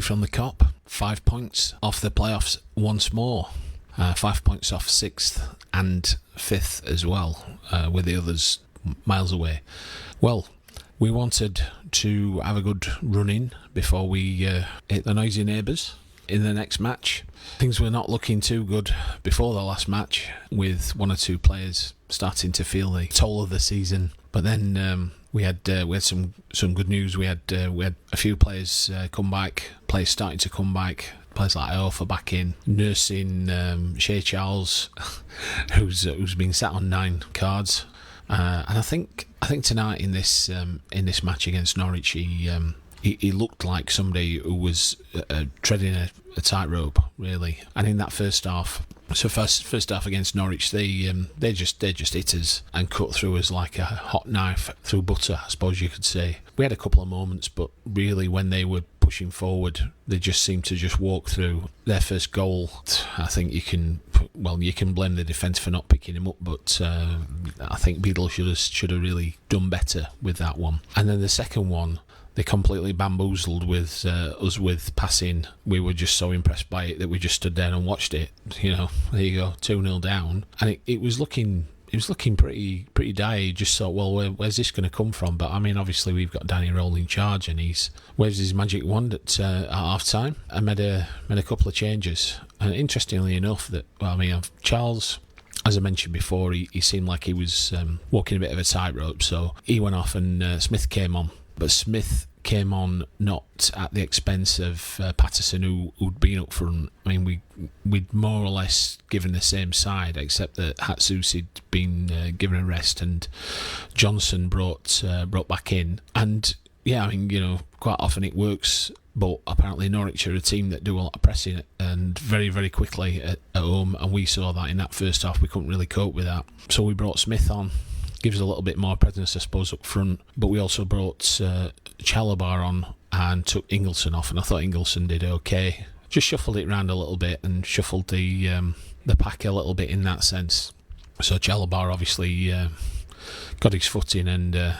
from the Kop. 5 points off the playoffs once more. 5 points off 6th and 5th as well, with the others miles away. Well, we wanted to have a good run in before we hit the noisy neighbours in the next match. Things were not looking too good before the last match, with one or two players starting to feel the toll of the season. But then we had some good news. We had a few players come back, players starting to come back. Players like Iofa back in, nursing Shea Charles, who's been sat on 9 cards. And I think tonight in this match against Norwich, he looked like somebody who was treading a tightrope, really. And in that first half, first half against Norwich, they're just hitters and cut through us like a hot knife through butter, I suppose you could say. We had a couple of moments, but really when they were pushing forward, they just seemed to just walk through. Their first goal, I think you can blame the defence for not picking him up, but I think Beadle should have really done better with that one. And then the second one, they completely bamboozled with us with passing. We were just so impressed by it that we just stood there and watched it. There you go, 2-0 down, and it was looking pretty dire. You just thought, well, where's this going to come from? But I mean, obviously we've got Danny Rohl in charge, and he's waves his magic wand at half time and made a couple of changes. And interestingly enough, Charles, as I mentioned before, he seemed like he was walking a bit of a tightrope, so he went off and Smith came on. But Smith came on not at the expense of Patterson, who'd been up front. I mean, we'd more or less given the same side, except that Hatsusi'd been given a rest and Johnson brought back in. And yeah, I mean, quite often it works, but apparently Norwich are a team that do a lot of pressing and very, very quickly at home, and we saw that in that first half. We couldn't really cope with that, so we brought Smith on. Gives a little bit more presence, I suppose, up front. But we also brought Chalabar on and took Ingleson off, and I thought Ingleson did okay. Just shuffled it around a little bit and shuffled the pack a little bit in that sense. So Chalabar obviously got his foot in, and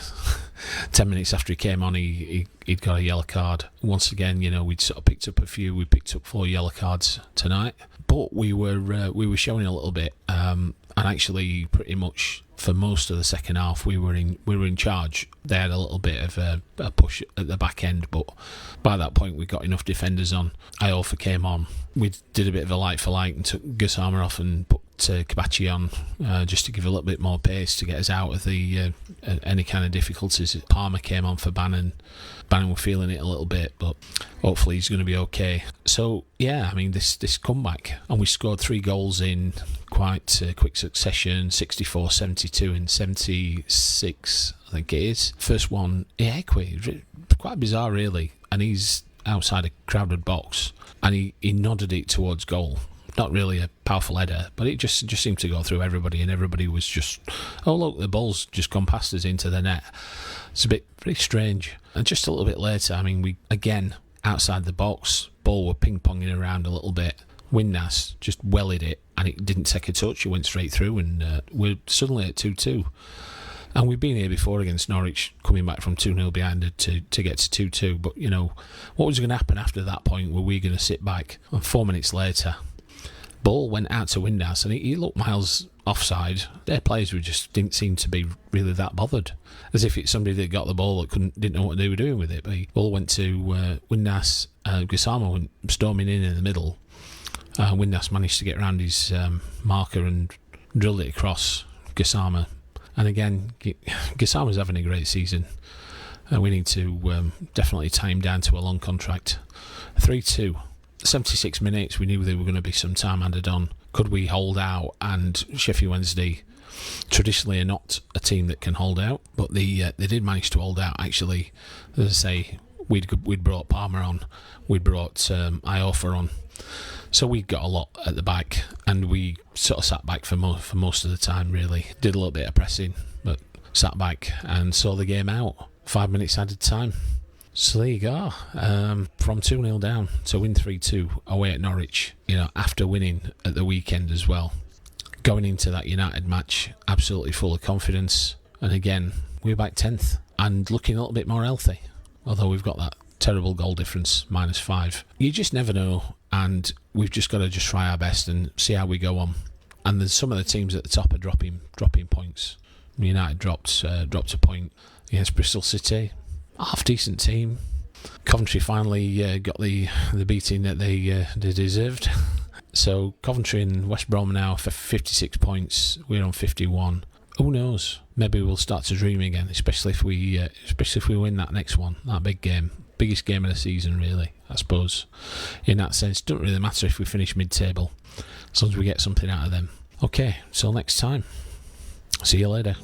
10 minutes after he came on, he'd got a yellow card. Once again, we'd sort of picked up a few. We picked up 4 yellow cards tonight, but we were showing a little bit, and actually pretty much for most of the second half we were in charge. They had a little bit of a push at the back end, but by that point we got enough defenders on. Iofa came on. We did a bit of a light for light and took Gassama off and put Kabachi on, just to give a little bit more pace to get us out of the any kind of difficulties. Palmer came on for Bannon. Bannon were feeling it a little bit, but hopefully he's going to be okay. So yeah, I mean, this comeback, and we scored 3 goals in quite quick succession, 64, 72 and 76 I think it is. First one, quite bizarre really, and he's outside a crowded box and he nodded it towards goal. Not really a powerful header, but it just seemed to go through everybody, and everybody was just, oh look, the ball's just gone past us into the net. It's a bit very strange. And just a little bit later, I mean, we again outside the box, ball were ping-ponging around a little bit. Windass just wellied it, and it didn't take a touch. It went straight through, and we're suddenly at 2-2. And we've been here before against Norwich, coming back from 2-0 behind to get to 2-2. But what was going to happen after that point? Were we going to sit back? And 4 minutes later, ball went out to Windass, and he looked miles offside. Their players didn't seem to be really that bothered, as if it's somebody that got the ball that didn't know what they were doing with it. But the ball went to Windass. Gassama went storming in the middle. Windass managed to get around his marker and drilled it across Gassama. And again, Gassama's having a great season. We need to definitely tie him down to a long contract. 3-2. 76 minutes, we knew there were going to be some time added on. Could we hold out? And Sheffield Wednesday traditionally are not a team that can hold out, but they did manage to hold out. Actually, as I say, we'd brought Palmer on, we'd brought Iofa on, so we got a lot at the back, and we sort of sat back for most of the time. Really did a little bit of pressing, but sat back and saw the game out. 5 minutes added time. So there you go, from 2-0 down to win 3-2 away at Norwich, after winning at the weekend as well. Going into that United match, absolutely full of confidence, and again, we're back 10th and looking a little bit more healthy, although we've got that terrible goal difference, -5. You just never know, and we've just got to just try our best and see how we go on. And there's some of the teams at the top are dropping points. United dropped a point against Bristol City, half decent team. Coventry finally got the beating that they deserved. So Coventry and West Brom now for 56 points. We're on 51. Who knows? Maybe we'll start to dream again, especially if we win that next one, that big game, biggest game of the season, really. I suppose in that sense, it doesn't really matter if we finish mid-table, as long as we get something out of them. Okay, till next time. See you later.